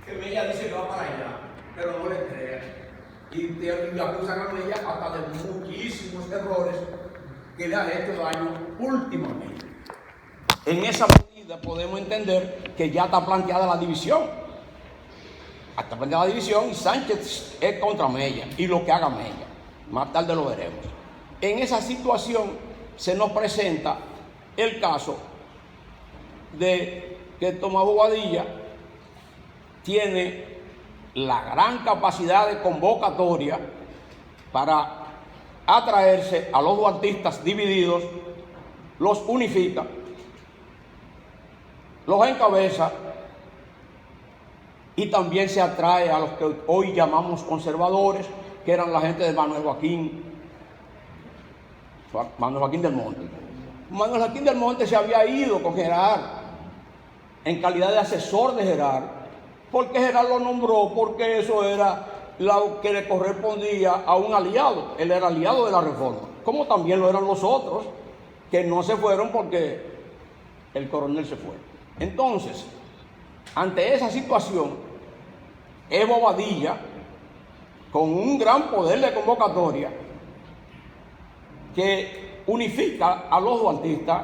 que Mella dice que va para allá, pero no le crean. Y acusan a Mella hasta de muchísimos errores que le han hecho daño últimamente. En esa medida podemos entender que ya está planteada la división. Está planteada la división y Sánchez es contra Mella y lo que haga Mella. Más tarde lo veremos. En esa situación se nos presenta el caso de que Tomás Bobadilla tiene la gran capacidad de convocatoria para atraerse a los duartistas divididos, los unifica, los encabeza y también se atrae a los que hoy llamamos conservadores, que eran la gente de Manuel Joaquín del Monte. Manuel Joaquín del Monte se había ido con Gerard en calidad de asesor de Gerard, porque Gerard lo nombró porque eso era lo que le correspondía a un aliado. Él era aliado de la reforma, como también lo eran los otros, que no se fueron porque el coronel se fue. Entonces, ante esa situación, es Bobadilla, con un gran poder de convocatoria, que unifica a los duartistas,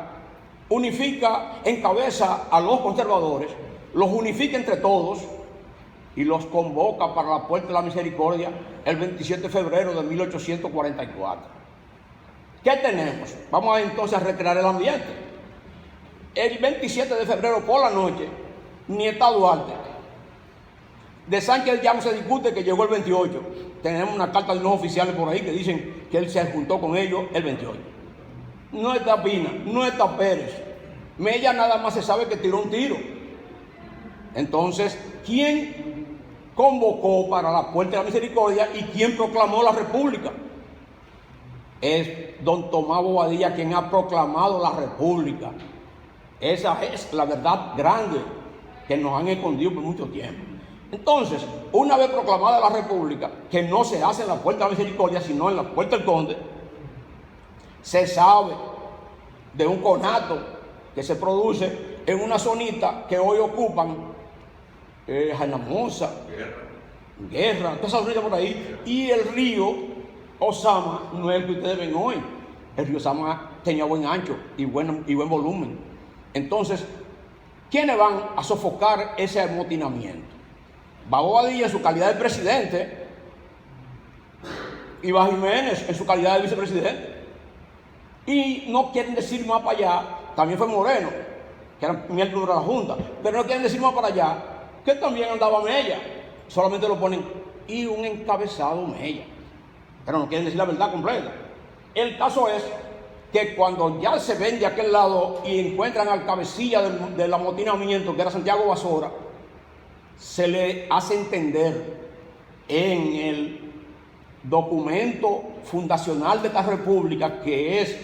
unifica, encabeza a los conservadores, los unifica entre todos y los convoca para la Puerta de la Misericordia el 27 de febrero de 1844. ¿Qué tenemos? Vamos entonces a recrear el ambiente. El 27 de febrero por la noche, ni está Duarte. De Sánchez ya no se discute que llegó el 28. Tenemos una carta de los oficiales por ahí que dicen que él se juntó con ellos el 28. No está Pina, no está Pérez. Mella nada más se sabe que tiró un tiro. Entonces, ¿quién convocó para la Puerta de la Misericordia y quién proclamó la República? Es don Tomás Bobadilla quien ha proclamado la República. Esa es la verdad grande que nos han escondido por mucho tiempo. Entonces, una vez proclamada la República, que no se hace en la Puerta de la Misericordia, sino en la Puerta del Conde, se sabe de un conato que se produce en una zonita que hoy ocupan Janamosa, Guerra, todas esas zonitas por ahí, y el río Osama no es el que ustedes ven hoy. El río Osama tenía buen ancho y buen volumen. Entonces, ¿quiénes van a sofocar ese amotinamiento? Va Bobadilla en su calidad de presidente y va Jiménez en su calidad de vicepresidente. Y no quieren decir más para allá, también fue Moreno, que era miembro de la Junta, pero no quieren decir más para allá, que también andaba Mella, solamente lo ponen, y un encabezado Mella, pero no quieren decir la verdad completa. El caso es que cuando ya se ven de aquel lado y encuentran al cabecilla del amotinamiento, que era Santiago Basora, se le hace entender en el documento fundacional de esta república, que es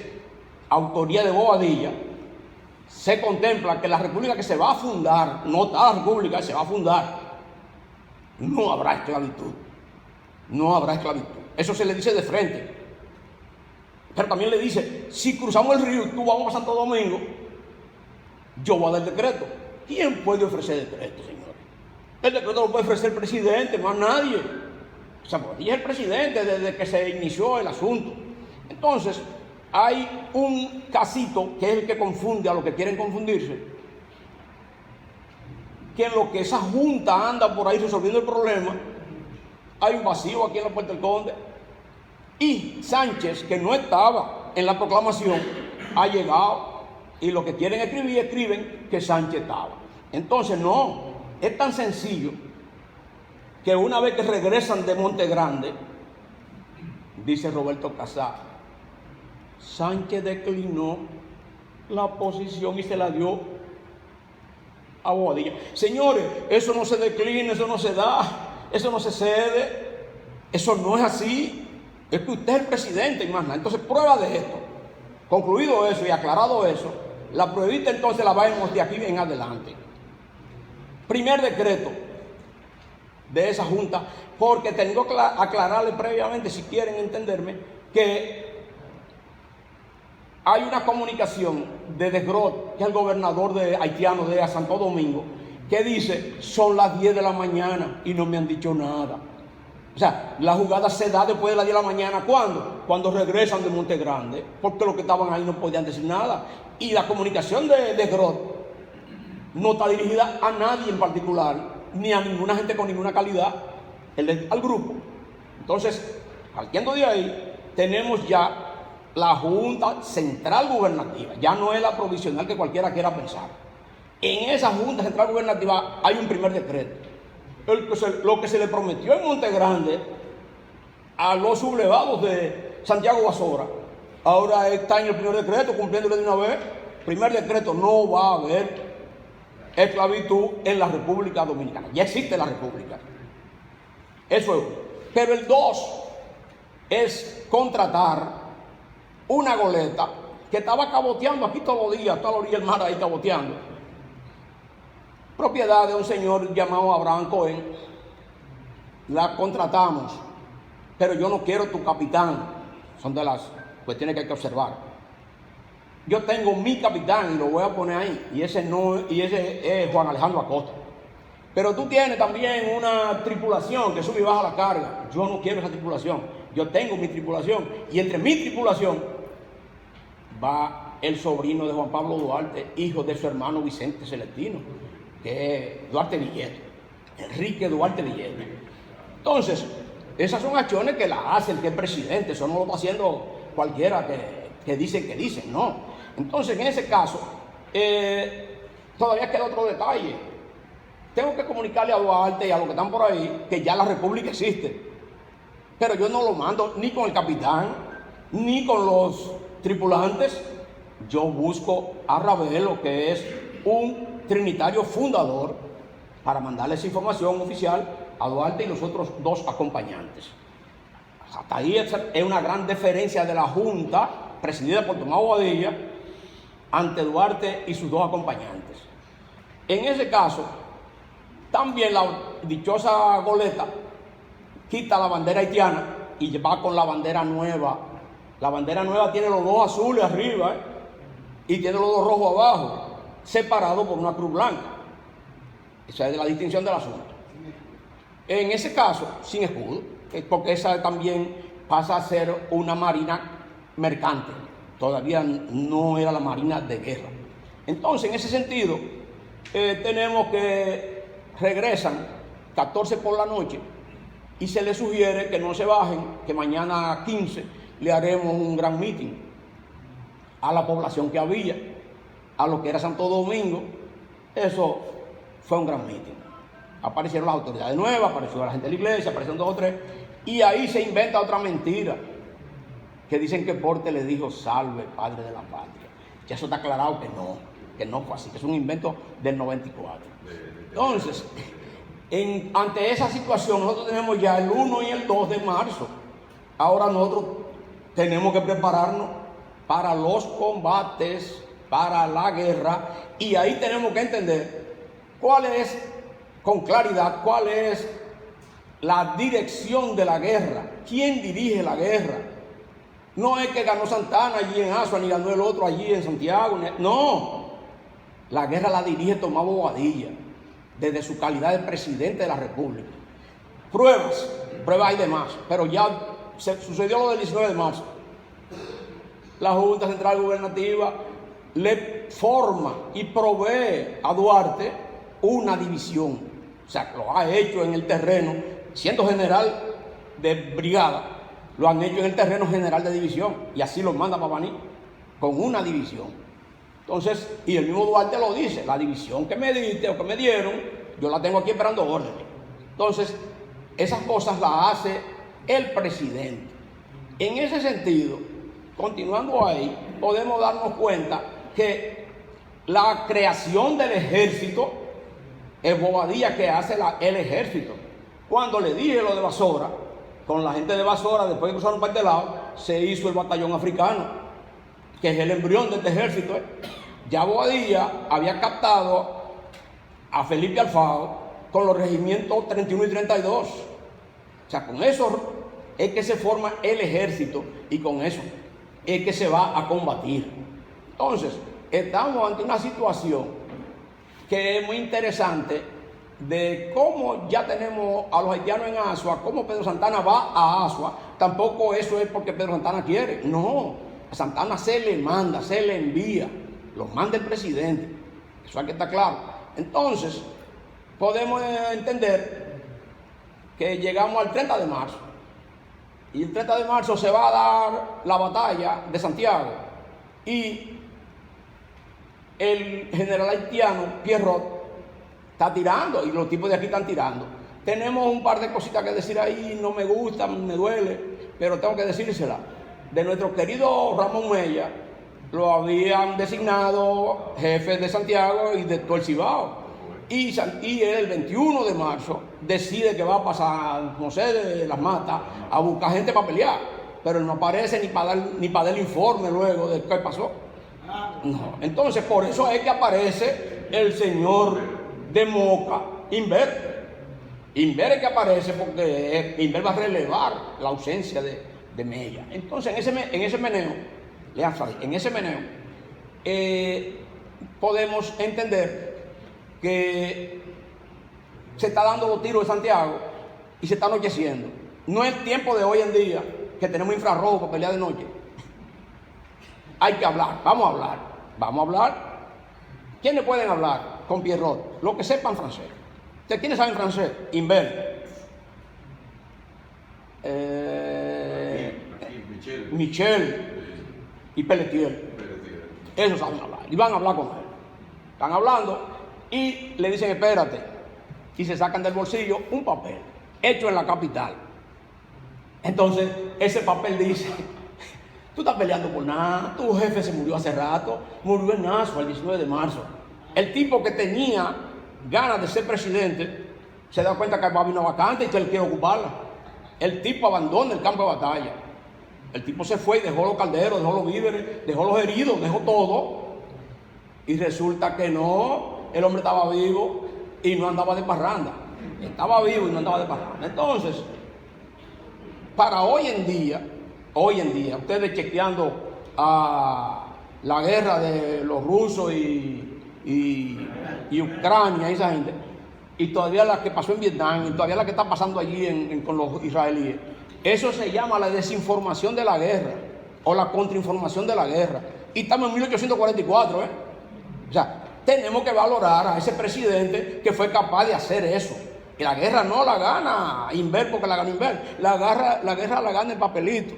autoría de Bobadilla, se contempla que la república que se va a fundar, no está la república, se va a fundar, no habrá esclavitud. No habrá esclavitud. Eso se le dice de frente. Pero también le dice, si cruzamos el río y tú vamos a Santo Domingo, yo voy a dar el decreto. ¿Quién puede ofrecer decreto, señores? El decreto lo puede ofrecer el presidente, más nadie. O sea, Bobadilla es el presidente desde que se inició el asunto. Entonces, hay un casito que es el que confunde a los que quieren confundirse, que en lo que esa junta anda por ahí resolviendo el problema, hay un vacío aquí en la Puerta del Conde. Y Sánchez, que no estaba en la proclamación, ha llegado. Y los que quieren escribir, escriben que Sánchez estaba. Entonces, no, es tan sencillo que una vez que regresan de Monte Grande, dice Roberto Casá, Sánchez declinó la posición y se la dio a Bobadilla. Señores, eso no se declina, eso no se da, eso no se cede, eso no es así. Es que usted es el presidente y más nada. Entonces, prueba de esto. Concluido eso y aclarado eso, la pruebita entonces la vamos de aquí en adelante. Primer decreto de esa junta, porque tengo que aclararle previamente, si quieren entenderme, que hay una comunicación de Desgrot, que es el gobernador haitiano de Santo Domingo, que dice, son las 10 de la mañana y no me han dicho nada. O sea, la jugada se da después de las 10 de la mañana. ¿Cuándo? Cuando regresan de Monte Grande, porque los que estaban ahí no podían decir nada. Y la comunicación de Grot no está dirigida a nadie en particular, ni a ninguna gente con ninguna calidad, al grupo. Entonces, partiendo de ahí, tenemos ya la Junta Central Gubernativa, ya no es la provisional que cualquiera quiera pensar. En esa Junta Central Gubernativa hay un primer decreto. Lo que se le prometió en Monte Grande a los sublevados de Santiago Basora, ahora está en el primer decreto, cumpliéndolo de una vez. Primer decreto, no va a haber esclavitud en la República Dominicana. Ya existe la República. Eso es uno. Pero el 2 es contratar una goleta que estaba caboteando aquí todos los días, toda la orilla del mar ahí caboteando, propiedad de un señor llamado Abraham Cohen. La contratamos, pero yo no quiero tu capitán. Son de las cuestiones que hay que observar. Yo tengo mi capitán y lo voy a poner ahí, y ese es Juan Alejandro Acosta. Pero tú tienes también una tripulación que sube y baja la carga. Yo no quiero esa tripulación. Yo tengo mi tripulación, y entre mi tripulación va el sobrino de Juan Pablo Duarte, hijo de su hermano Vicente Celestino, que es Duarte Villeto, Enrique Duarte Villeto. Entonces, esas son acciones que las hace el que es presidente. Eso no lo está haciendo cualquiera que dicen, no. Entonces, en ese caso, todavía queda otro detalle. Tengo que comunicarle a Duarte y a los que están por ahí que ya la República existe. Pero yo no lo mando ni con el capitán, ni con los tripulantes. Yo busco a Ravelo, que es un trinitario fundador, para mandarles información oficial a Duarte y los otros 2 acompañantes. Hasta ahí es una gran deferencia de la Junta, presidida por Tomás Bobadilla, ante Duarte y sus 2 acompañantes. En ese caso, también la dichosa goleta quita la bandera haitiana y va con la bandera nueva. La bandera nueva tiene los 2 azules arriba, y tiene los 2 rojos abajo, separados por una cruz blanca. Esa es la distinción del asunto. En ese caso, sin escudo, porque esa también pasa a ser una marina mercante. Todavía no era la marina de guerra. Entonces, en ese sentido, tenemos que regresan 14 por la noche, y se les sugiere que no se bajen, que mañana 15 le haremos un gran meeting a la población que había, a lo que era Santo Domingo. Eso fue un gran meeting. Aparecieron las autoridades nuevas, apareció la gente de la iglesia, aparecieron 2 o 3, y ahí se inventa otra mentira, que dicen que Porte le dijo: salve, padre de la patria. Ya eso está aclarado que no fue así, que es un invento del 94. Entonces, ante esa situación, nosotros tenemos ya el 1 y el 2 de marzo. Ahora nosotros tenemos que prepararnos para los combates, para la guerra, y ahí tenemos que entender con claridad cuál es la dirección de la guerra, quién dirige la guerra. No es que ganó Santana allí en Asua, ni ganó el otro allí en Santiago, no. La guerra la dirige Tomás Bobadilla, desde su calidad de presidente de la República. Pruebas hay de más, pero ya sucedió lo del 19 de marzo. La Junta Central Gubernativa le forma y provee a Duarte una división. O sea, lo ha hecho en el terreno, siendo general de brigada, lo han hecho en el terreno general de división, y así lo manda Babaní, con una división. Entonces, y el mismo Duarte lo dice: la división que me diste o que me dieron, yo la tengo aquí esperando órdenes. Entonces, esas cosas las hace el presidente. En ese sentido, continuando ahí, podemos darnos cuenta que la creación del ejército es Bobadilla que hace el ejército. Cuando le dije lo de Basora, con la gente de Basora, después de cruzaron para este lado, se hizo el batallón africano, que es el embrión de este ejército. Ya Bobadilla había captado a Felipe Alfaro con los regimientos 31 y 32. O sea, con eso es que se forma el ejército, y con eso es que se va a combatir. Entonces, estamos ante una situación que es muy interesante de cómo ya tenemos a los haitianos en Asua, cómo Pedro Santana va a Asua. Tampoco eso es porque Pedro Santana quiere, no, a Santana se le manda, se le envía, lo manda el presidente, eso hay que estar claro. Entonces, podemos entender que llegamos al 30 de marzo, y el 30 de marzo se va a dar la batalla de Santiago, y el general haitiano Pierrot está tirando, y los tipos de aquí están tirando. Tenemos un par de cositas que decir ahí, no me gustan, me duele, pero tengo que decírsela. De nuestro querido Ramón Mella, lo habían designado jefe de Santiago y de todo el Cibao. Y él el 21 de marzo decide que va a pasar José de las Matas a buscar gente para pelear, pero él no aparece ni para dar el informe luego de qué pasó. No. Entonces, por eso es que aparece el señor de Moca, Inver. Inver es que aparece porque Inver va a relevar la ausencia de Mella. Entonces, en ese meneo, podemos entender que se está dando los tiros de Santiago y se está anocheciendo. No es tiempo de hoy en día que tenemos infrarrojo para pelear de noche. Hay que hablar, vamos a hablar. ¿Quiénes pueden hablar con Pierrot? Los que sepan francés. ¿Ustedes quiénes saben francés? Inver, Michel y Pelletier. Esos saben hablar y van a hablar con él. Están hablando y le dicen espérate, y se sacan del bolsillo un papel hecho en la capital. Entonces ese papel dice: tú estás peleando por nada, tu jefe se murió hace rato, murió en Asua el 19 de marzo. El tipo que tenía ganas de ser presidente se da cuenta que va a haber una vacante y que él quiere ocuparla. El tipo abandona el campo de batalla. El tipo se fue y dejó los calderos, dejó los víveres, dejó los heridos, dejó todo. Y resulta que no, el hombre estaba vivo y no andaba de parranda. Estaba vivo y no andaba de parranda. Entonces, para hoy en día, ustedes chequeando a la guerra de los rusos y Ucrania y esa gente, y todavía la que pasó en Vietnam, y todavía la que está pasando allí con los israelíes, eso se llama la desinformación de la guerra o la contrainformación de la guerra. Y estamos en 1844, O sea, tenemos que valorar a ese presidente que fue capaz de hacer eso. Y la guerra no la gana Inver porque la gana Inver. La guerra la gana el papelito.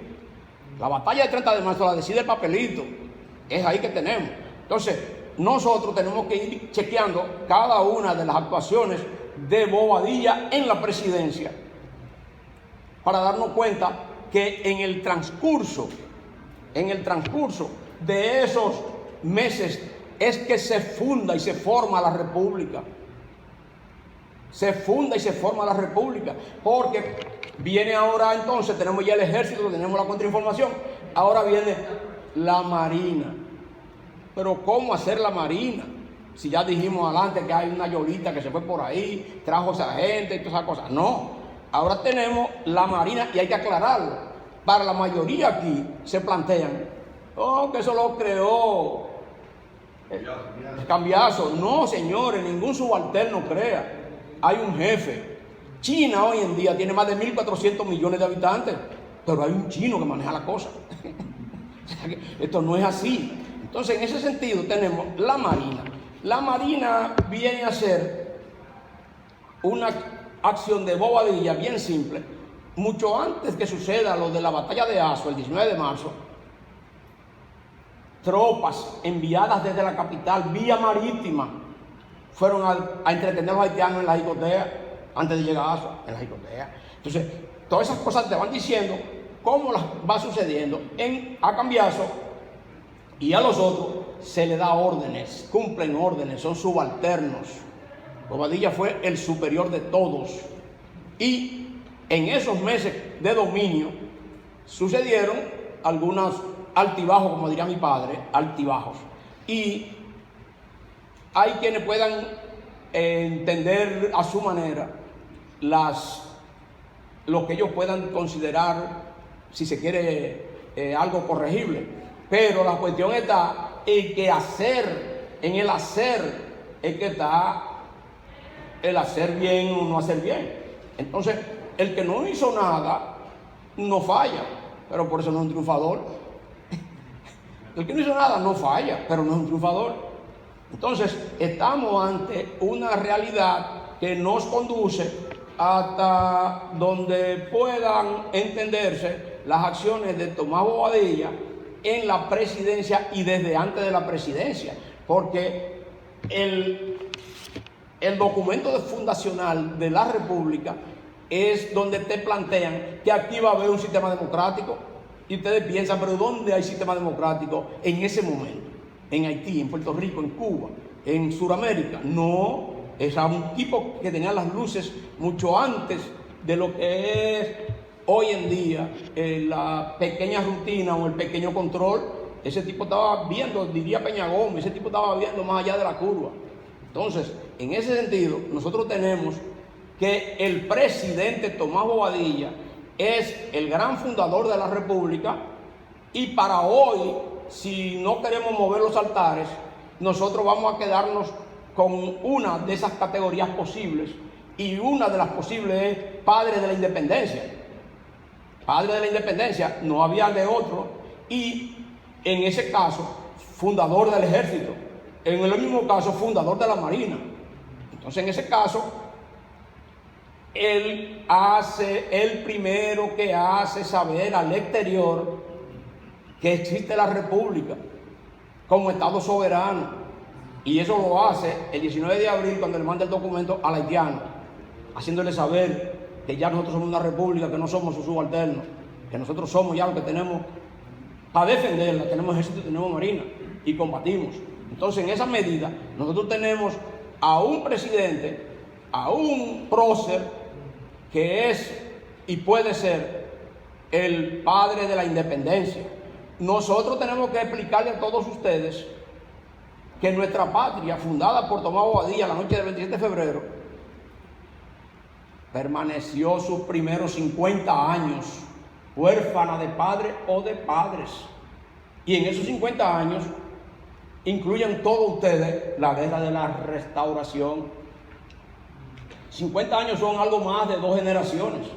La batalla del 30 de marzo la decide el papelito. Es ahí que tenemos. Entonces, nosotros tenemos que ir chequeando cada una de las actuaciones de Bobadilla en la presidencia para darnos cuenta que en el transcurso de esos meses es que se funda y se forma la república. Se funda y se forma la república, porque viene ahora entonces, tenemos ya el ejército, tenemos la contrainformación, ahora viene la marina. Pero ¿cómo hacer la marina? Si ya dijimos adelante que hay una yolita que se fue por ahí, trajo a esa gente y todas esas cosas. No, ahora tenemos la marina y hay que aclararlo. Para la mayoría aquí se plantean, que eso lo creó Cambiazo. No, señores, ningún subalterno crea. Hay un jefe. China hoy en día tiene más de 1.400 millones de habitantes, pero hay un chino que maneja la cosa. O sea que esto no es así. Entonces, en ese sentido tenemos la marina. La marina viene a ser una acción de Bobadilla bien simple. Mucho antes que suceda lo de la batalla de Asua, el 19 de marzo, tropas enviadas desde la capital vía marítima fueron a entretener a los haitianos en la jicotea antes de llegar a Asua, en la jicotea. Entonces, todas esas cosas te van diciendo cómo las va sucediendo a Cambiazo, y a los otros se le da órdenes, cumplen órdenes, son subalternos. Bobadilla fue el superior de todos. Y en esos meses de dominio sucedieron algunos altibajos, como diría mi padre, altibajos. Y hay quienes puedan entender a su manera lo que ellos puedan considerar, si se quiere, algo corregible. Pero la cuestión está en el hacer es que está el hacer bien o no hacer bien. Entonces, el que no hizo nada no falla, pero por eso no es un triunfador. El que no hizo nada no falla, pero no es un triunfador. Entonces, estamos ante una realidad que nos conduce hasta donde puedan entenderse las acciones de Tomás Bobadilla en la presidencia y desde antes de la presidencia, porque el documento fundacional de la República es donde te plantean que aquí va a haber un sistema democrático, y ustedes piensan, pero ¿dónde hay sistema democrático en ese momento? En Haití, en Puerto Rico, en Cuba, en Sudamérica. No, es un tipo que tenía las luces mucho antes de lo que es hoy en día la pequeña rutina o el pequeño control. Ese tipo estaba viendo, diría Peña Gómez, ese tipo estaba viendo más allá de la curva. Entonces, en ese sentido, nosotros tenemos que el presidente Tomás Bobadilla es el gran fundador de la República, y para hoy, si no queremos mover los altares, nosotros vamos a quedarnos con una de esas categorías posibles, y una de las posibles es padre de la independencia. Padre de la independencia, no había de otro, y en ese caso, fundador del ejército, en el mismo caso, fundador de la marina. Entonces, en ese caso, él hace el primero que hace saber al exterior que existe la República como Estado soberano, y eso lo hace el 19 de abril cuando le manda el documento al haitiano, haciéndole saber que ya nosotros somos una república, que no somos sus subalternos, que nosotros somos ya lo que tenemos para defenderla, tenemos ejército, tenemos marina y combatimos. Entonces, en esa medida, nosotros tenemos a un presidente, a un prócer, que es y puede ser el padre de la independencia. Nosotros tenemos que explicarle a todos ustedes que nuestra patria, fundada por Tomás Bobadilla la noche del 27 de febrero, permaneció sus primeros 50 años huérfana de padre o de padres. Y en esos 50 años incluyen todos ustedes la guerra de la restauración. 50 años son algo más de 2 generaciones.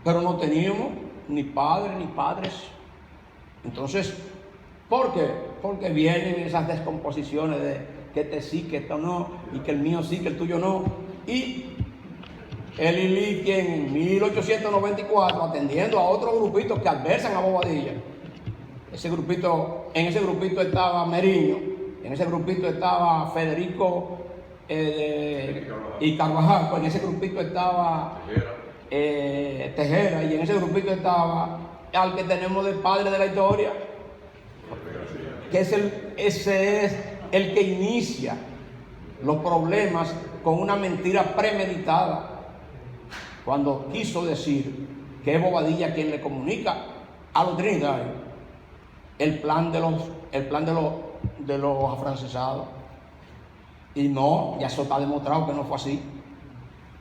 Pero no teníamos ni padres ni padres. Entonces, ¿por qué? Porque vienen esas descomposiciones de que este sí, que esto no, y que el mío sí, que el tuyo no. Y el ILI, quien en 1894, atendiendo a otros grupitos que adversan a Bobadilla, en ese grupito estaba Meriño, en ese grupito estaba Federico y Carvajal, pues en ese grupito estaba Tejera, y en ese grupito estaba al que tenemos de padre de la historia, que ese es el que inicia los problemas con una mentira premeditada, cuando quiso decir que es Bobadilla quien le comunica a los trinitarios el plan de los afrancesados. Y no, ya eso está demostrado que no fue así.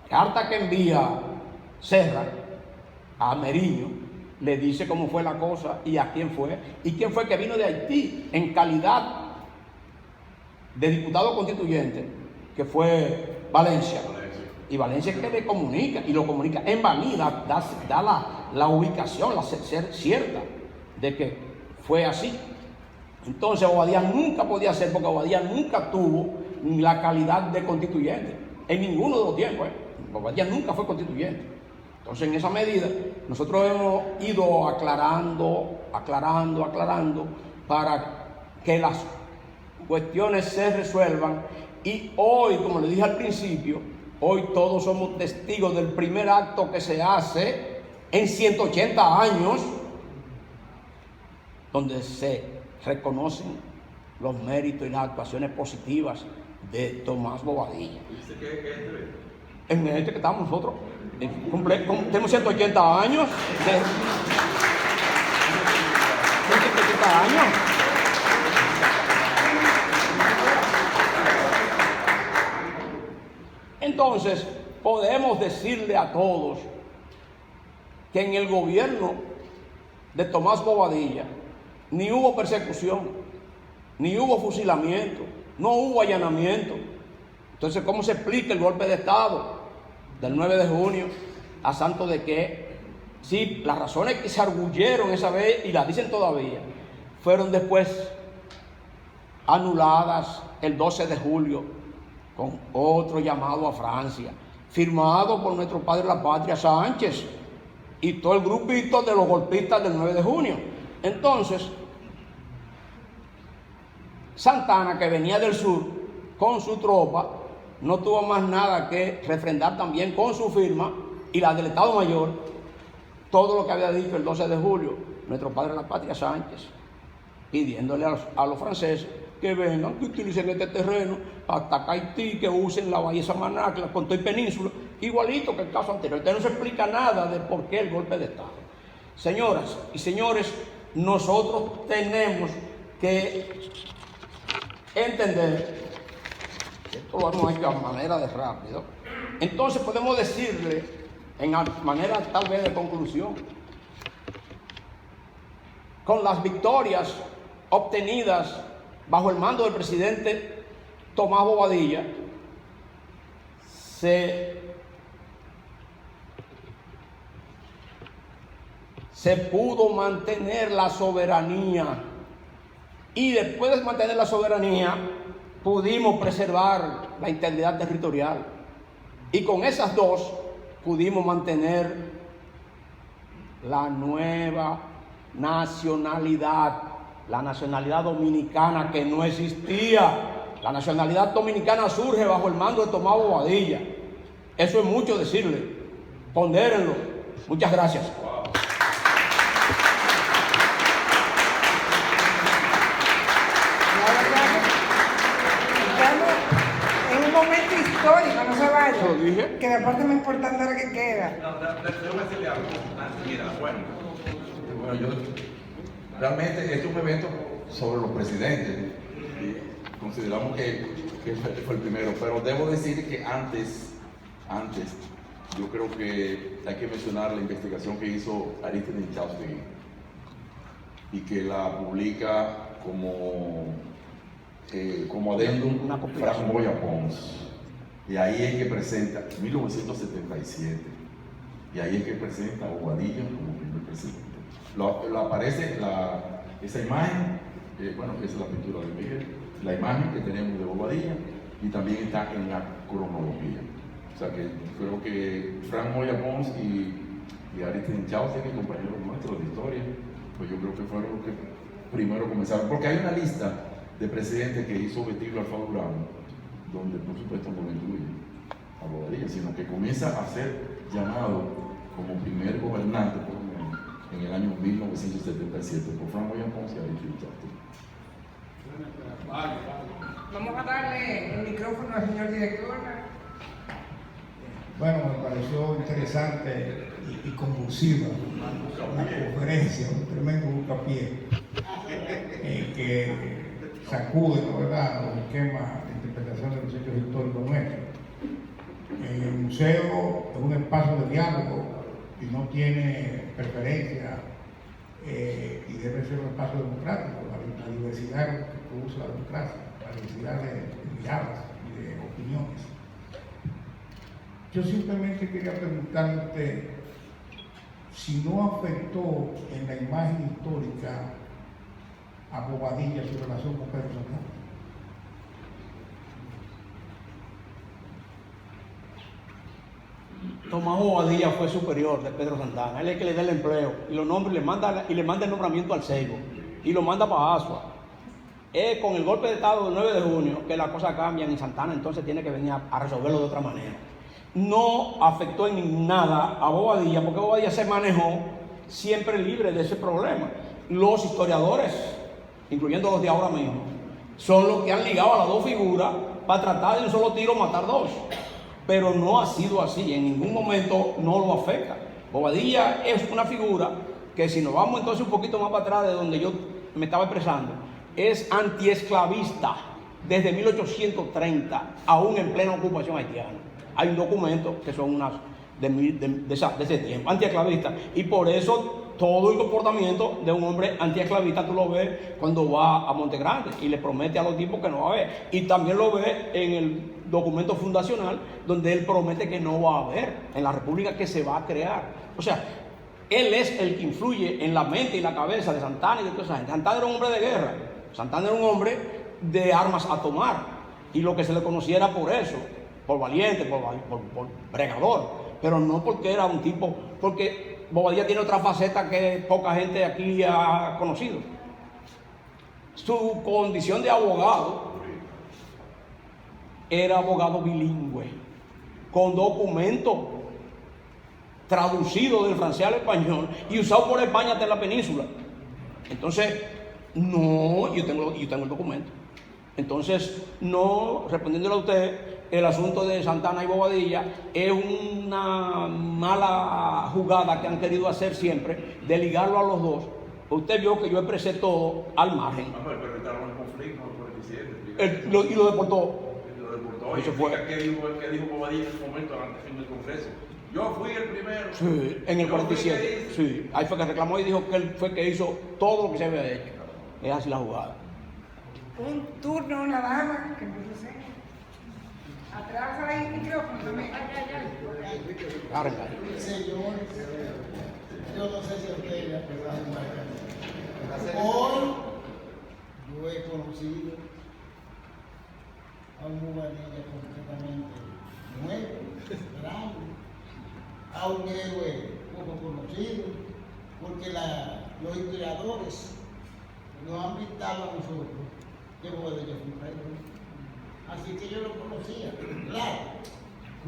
Carta que envía Serra a Meriño le dice cómo fue la cosa y a quién fue. Y quién fue que vino de Haití en calidad de diputado constituyente, que fue Valencia. Y Valencia es que le comunica, y lo comunica en Baní, da la ubicación, la ser cierta de que fue así. Entonces Bobadilla nunca podía ser, porque Bobadilla nunca tuvo la calidad de constituyente, en ninguno de los tiempos. Bobadilla nunca fue constituyente. Entonces, en esa medida, nosotros hemos ido aclarando, para que las cuestiones se resuelvan. Y hoy, como le dije al principio, hoy todos somos testigos del primer acto que se hace en 180 años, donde se reconocen los méritos y las actuaciones positivas de Tomás Bobadilla. En este que estamos nosotros, tenemos 180 años de 180 años. Entonces, podemos decirle a todos que en el gobierno de Tomás Bobadilla ni hubo persecución, ni hubo fusilamiento, no hubo allanamiento. Entonces, ¿cómo se explica el golpe de Estado del 9 de junio a santo de que? Sí, las razones que se arguyeron esa vez y las dicen todavía, fueron después anuladas el 12 de julio con otro llamado a Francia, firmado por nuestro padre de la patria, Sánchez, y todo el grupito de los golpistas del 9 de junio. Entonces, Santana, que venía del sur con su tropa, no tuvo más nada que refrendar también con su firma y la del Estado Mayor todo lo que había dicho el 12 de julio nuestro padre de la patria, Sánchez, pidiéndole a los franceses que vengan, que utilicen este terreno para atacar Haití, que usen la bahía de Samaná, que la Contoy Península, igualito que el caso anterior. Entonces no se explica nada de por qué el golpe de Estado. Señoras y señores, nosotros tenemos que entender, esto lo hemos hecho a manera de rápido, entonces podemos decirle, en manera tal vez de conclusión, con las victorias obtenidas bajo el mando del presidente Tomás Bobadilla, se pudo mantener la soberanía, y después de mantener la soberanía pudimos preservar la integridad territorial, y con esas dos pudimos mantener la nueva nacionalidad, la nacionalidad dominicana, que no existía. La nacionalidad dominicana surge bajo el mando de Tomás Bobadilla. Eso es mucho decirle. Pondérenlo. Muchas gracias. Histórico, no se vaya. ¿Lo dije? Que la parte más importante es la que queda. Déjame decirle algo. Mira, bueno, yo realmente este es un evento sobre los presidentes y consideramos que fue el primero, pero debo decir que antes, yo creo que hay que mencionar la investigación que hizo Aristóteles Chausti y que la publica como adendum Frank Moya Pons. Y ahí es que presenta, 1977, y ahí es que presenta a Bobadilla como primer presidente. Aparece esa imagen, bueno, esa es la pintura de Miguel, la imagen que tenemos de Bobadilla, y también está en la cronología. O sea que creo que Frank Moya Pons y Aristóteles Chausti, compañeros nuestros de historia, pues yo creo que fueron los que primero comenzaron, porque hay una lista de presidentes que hizo Betilio Alfaro Durán, donde por supuesto no lo incluye a Bobadilla, sino que comienza a ser llamado como primer gobernante por lo menos en el año 1977 por Frank Moya Pons y Aristóteles Chausti. Vamos a darle el micrófono al señor director. Bueno, me pareció interesante y convulsiva una conferencia, un tremendo buscapié que sacude, ¿no, verdad?, los esquemas de interpretación de los hechos históricos nuestros. El museo es un espacio de diálogo y no tiene preferencia y debe ser un espacio democrático. La diversidad que produce la democracia, la diversidad de miradas y de opiniones. Yo simplemente quería preguntarle a usted si no afectó en la imagen histórica a Bobadilla su relación con Pedro Santana. Tomás Bobadilla fue superior de Pedro Santana. Él es el que le da el empleo y lo nombra y le manda el nombramiento al Seibo y lo manda para Asua. Es con el golpe de Estado del 9 de junio que las cosas cambian y Santana entonces tiene que venir a resolverlo de otra manera. No afectó en nada a Bobadilla, porque Bobadilla se manejó siempre libre de ese problema. Los historiadores, incluyendo los de ahora mismo, son los que han ligado a las dos figuras para tratar de un solo tiro matar dos. Pero no ha sido así, en ningún momento no lo afecta. Bobadilla es una figura que, si nos vamos entonces un poquito más para atrás de donde yo me estaba expresando, es antiesclavista desde 1830, aún en plena ocupación haitiana. Hay un documento que son unas de ese tiempo, antiesclavista, y por eso todo el comportamiento de un hombre antiesclavista tú lo ves cuando va a Monte Grande y le promete a los tipos que no va a haber. Y también lo ves en el documento fundacional donde él promete que no va a haber en la república que se va a crear. O sea, él es el que influye en la mente y la cabeza de Santana y de toda esa gente. Santana era un hombre de guerra, Santana era un hombre de armas a tomar, y lo que se le conocía era por eso, por valiente, por bregador, pero no porque era un tipo, porque Bobadilla tiene otra faceta que poca gente aquí ha conocido. Su condición de abogado era abogado bilingüe, con documentos traducido del francés al español y usado por España hasta en la península. Entonces, no, yo tengo el documento. Entonces, no, respondiéndole a usted, el asunto de Santana y Bobadilla es una mala jugada que han querido hacer siempre, de ligarlo a los dos. Usted vio que yo expresé todo al margen. Pero estaban en conflicto con el presidente. Y lo deportó. Lo Eso fue. ¿Qué dijo Bobadilla en ese momento en el Congreso? Yo fui el primero. Sí, en el 47. Sí, ahí fue que reclamó y dijo que él fue que hizo todo lo que se había hecho. Es así la jugada. Un turno, una dama, que no lo sé. Atrás hay micrófono también. Arranca. Señores, yo no sé si a ustedes les ha pegado mal. Hoy yo he conocido a un Bobadilla completamente nuevo, grande, a un héroe poco conocido, porque los historiadores nos han pintado a nosotros que Bobadilla fue un rey. Así que yo lo conocía, claro,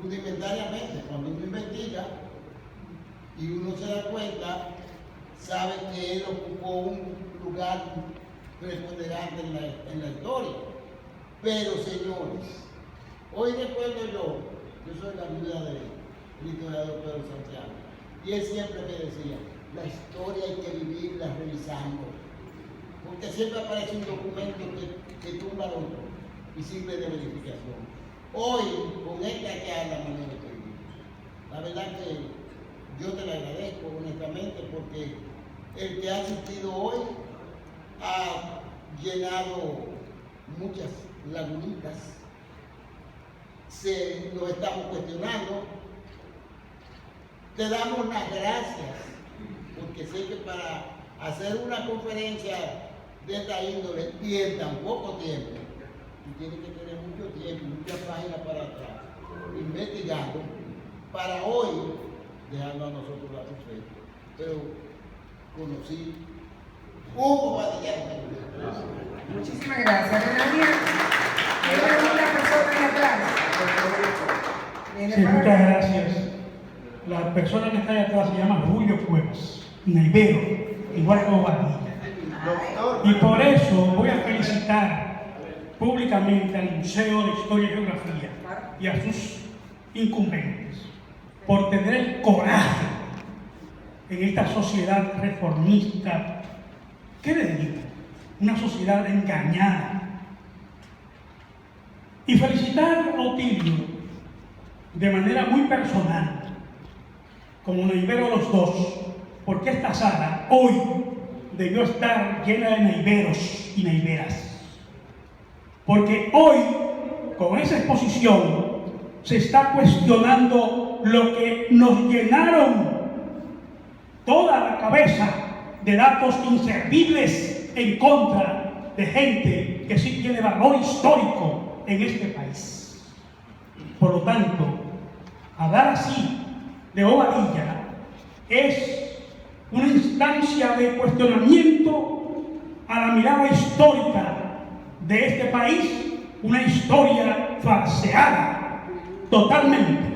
rudimentariamente. Cuando uno investiga y uno se da cuenta, sabe que él ocupó un lugar preponderante en la historia. Pero señores, hoy recuerdo yo soy la viuda del historiador Pedro Santiago, y él siempre me decía, la historia hay que vivirla revisando, porque siempre aparece un documento que tumba al otro y sirve de verificación. Hoy, con esta charla, manera de vivir, la verdad que yo te lo agradezco honestamente, porque el que ha asistido hoy ha llenado muchas lagunitas. Lo estamos cuestionando. Te damos las gracias, porque sé que para hacer una conferencia de esta índole y en tan poco tiempo, tú tienes que tener mucho tiempo, muchas páginas para atrás, investigando, para hoy dejarlo a nosotros la perfecta. Pero conocí un Bobadilla. Muchísimas gracias. ¿Qué pregunta la persona de atrás? Sí, muchas gracias. La persona que está ahí atrás se llama Julio Cuevas, neivero, igual que Bobadilla. Y por eso voy a felicitar públicamente al Museo de Historia y Geografía y a sus incumbentes por tener el coraje en esta sociedad reformista. ¿Qué le digo? Una sociedad engañada. Y felicitar a Otilio de manera muy personal, como neivero los dos, porque esta sala hoy debió estar llena de neiveros y neiveras. Porque hoy, con esa exposición, se está cuestionando lo que nos llenaron toda la cabeza de datos inservibles en contra de gente que sí tiene valor histórico en este país. Por lo tanto, hablar así de Bobadilla es una instancia de cuestionamiento a la mirada histórica de este país, una historia falseada totalmente.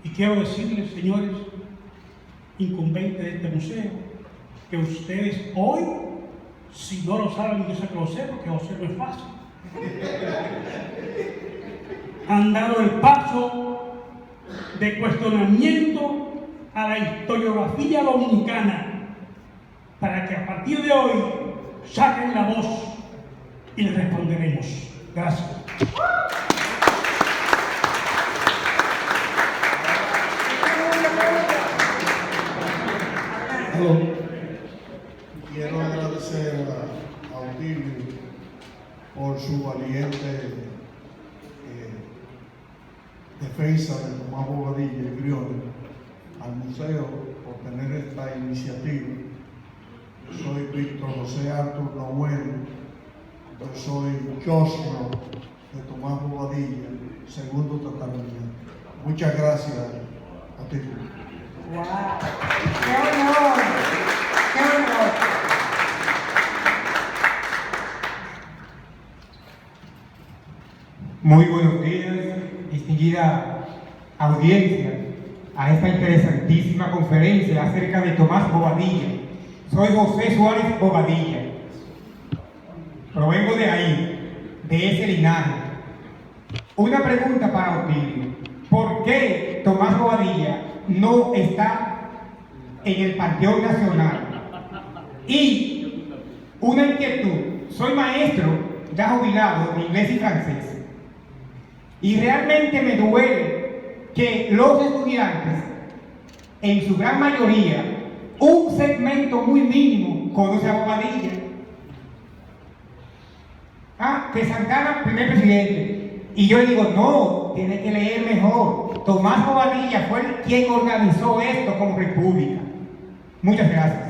Y quiero decirles, señores incumbentes de este museo, que ustedes hoy, si no lo saben, yo sé que lo sé, porque lo sé no es fácil, han dado el paso de cuestionamiento a la historiografía dominicana, para que a partir de hoy saquen la voz y les responderemos. Gracias. Quiero agradecer a Otilio por su valiente defensa de Tomás Bobadilla y Briones, al museo por tener esta iniciativa. Yo soy Víctor José Artur Noel, yo soy Joshua de Tomás Bobadilla, segundo tataranieto. Muchas gracias a ti. ¡Wow! ¡Qué honor! ¡Qué honor! Muy buenos días, distinguida audiencia, a esta interesantísima conferencia acerca de Tomás Bobadilla. Soy José Suárez Bobadilla. Provengo de ahí, de ese linaje. Una pregunta para Otilio. ¿Por qué Tomás Bobadilla no está en el Panteón Nacional? Y una inquietud. Soy maestro, ya jubilado, de inglés y francés. Y realmente me duele que los estudiantes, en su gran mayoría, un segmento muy mínimo, conoce a Bobadilla. Que Santana, primer presidente. Y yo digo, no, tiene que leer mejor. Tomás Bobadilla fue quien organizó esto como república. Muchas gracias.